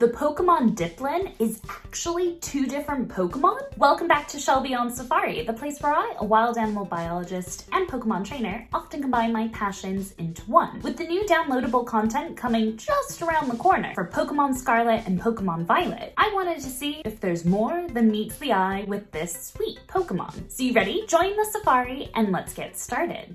The Pokemon Dipplin is actually two different Pokemon? Welcome back to Shelby on Safari, the place where I, a wild animal biologist and Pokemon trainer, often combine my passions into one. With the new downloadable content coming just around the corner for Pokemon Scarlet and Pokemon Violet, I wanted to see if there's more than meets the eye with this sweet Pokemon. So you ready? Join the safari and let's get started.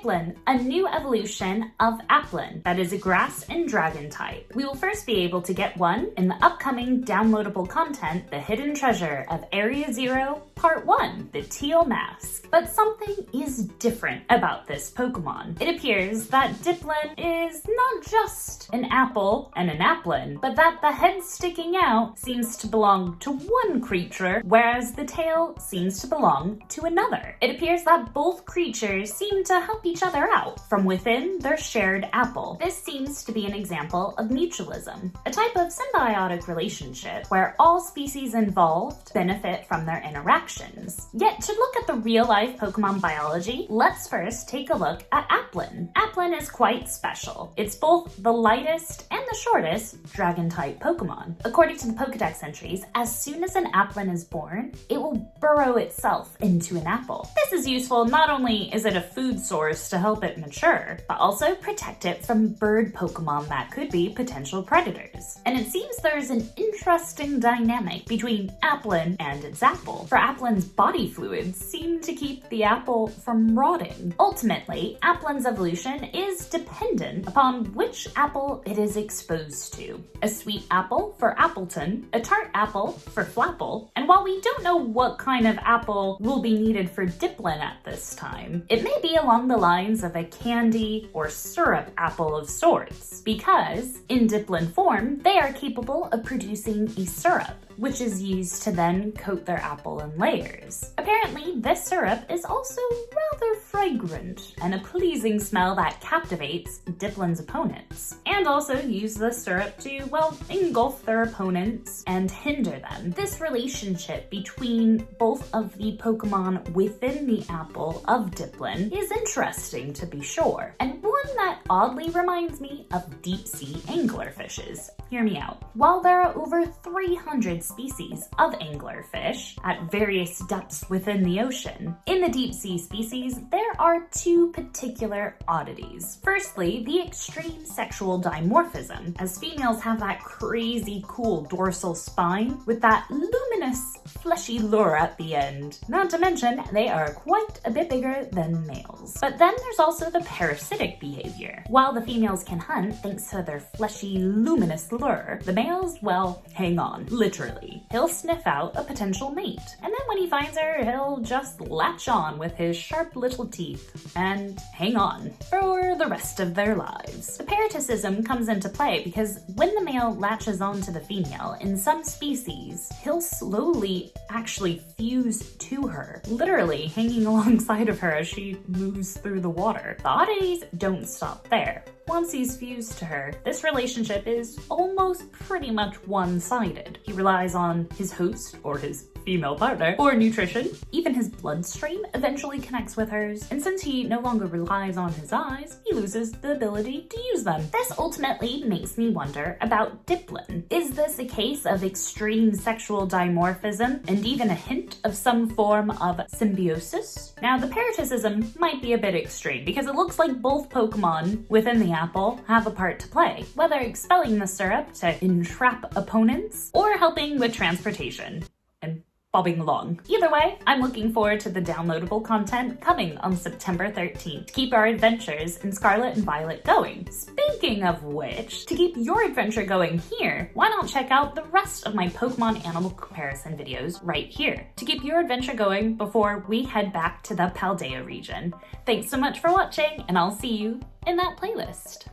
Applin, a new evolution of Applin that is a grass and dragon type. We will first be able to get one in the upcoming downloadable content, The Hidden Treasure of Area 0, Part 1, the Teal Mask. But something is different about this Pokemon. It appears that Dipplin is not just an apple and an Applin, but that the head sticking out seems to belong to one creature, whereas the tail seems to belong to another. It appears that both creatures seem to help each other out from within their shared apple. This seems to be an example of mutualism, a type of symbiotic relationship where all species involved benefit from their interactions. Yet to look at the real-life Pokemon biology, let's first take a look at Applin. Applin is quite special. It's both the lightest and the shortest dragon-type Pokemon. According to the Pokedex entries, as soon as an Applin is born, it will burrow itself into an apple. This is useful. Not only is it a food source to help it mature, but also protect it from bird Pokemon that could be potential predators. And it seems there's an interesting dynamic between Applin and its apple, for Applin's body fluids seem to keep the apple from rotting. Ultimately, Applin's evolution is dependent upon which apple it is exposed to. A sweet apple for Appleton, a tart apple for Flapple, and while we don't know what kind of apple will be needed for Dipplin at this time, it may be along the lines of a candy or syrup apple of sorts, because in Dipplin form, they are capable of producing a syrup, which is used to then coat their apple in layers. Apparently, this syrup is also rather fragrant and a pleasing smell that captivates Dipplin's opponents, and also use the syrup to, well, engulf their opponents and hinder them. This relationship between both of the Pokemon within the apple of Dipplin is interesting to be sure, and one that oddly reminds me of deep-sea anglerfishes. Hear me out. While there are over 300 species of anglerfish at various depths within the ocean, in the deep-sea species, there are two particular oddities. Firstly, the extreme sexual dimorphism, as females have that crazy cool dorsal spine with that luminous fleshy lure at the end. Not to mention, they are quite a bit bigger than males. But then there's also the parasitic behavior. While the females can hunt thanks to their fleshy, luminous lure, the males, well, hang on, literally. He'll sniff out a potential mate, and then when he finds her, he'll just latch on with his sharp little teeth and hang on for the rest of their lives. The parasitism comes into play because when the male latches on to the female, in some species, he'll slowly actually fuse to her, literally hanging alongside of her as she moves through the water. The oddities don't stop there. Once he's fused to her, this relationship is almost pretty much one-sided. He relies on his host, or his female partner, for nutrition. Even his bloodstream eventually connects with hers, and since he no longer relies on his eyes, he loses the ability to use them. This ultimately makes me wonder about Dipplin. Is this a case of extreme sexual dimorphism and even a hint of some form of symbiosis? Now, the parasitism might be a bit extreme because it looks like both Pokemon within the apple have a part to play, whether expelling the syrup to entrap opponents or helping with transportation and bobbing along. Either way, I'm looking forward to the downloadable content coming on September 13th to keep our adventures in Scarlet and Violet going. Speaking of which, to keep your adventure going here, why not check out the rest of my Pokemon animal comparison videos right here to keep your adventure going before we head back to the Paldea region. Thanks so much for watching, and I'll see you in that playlist.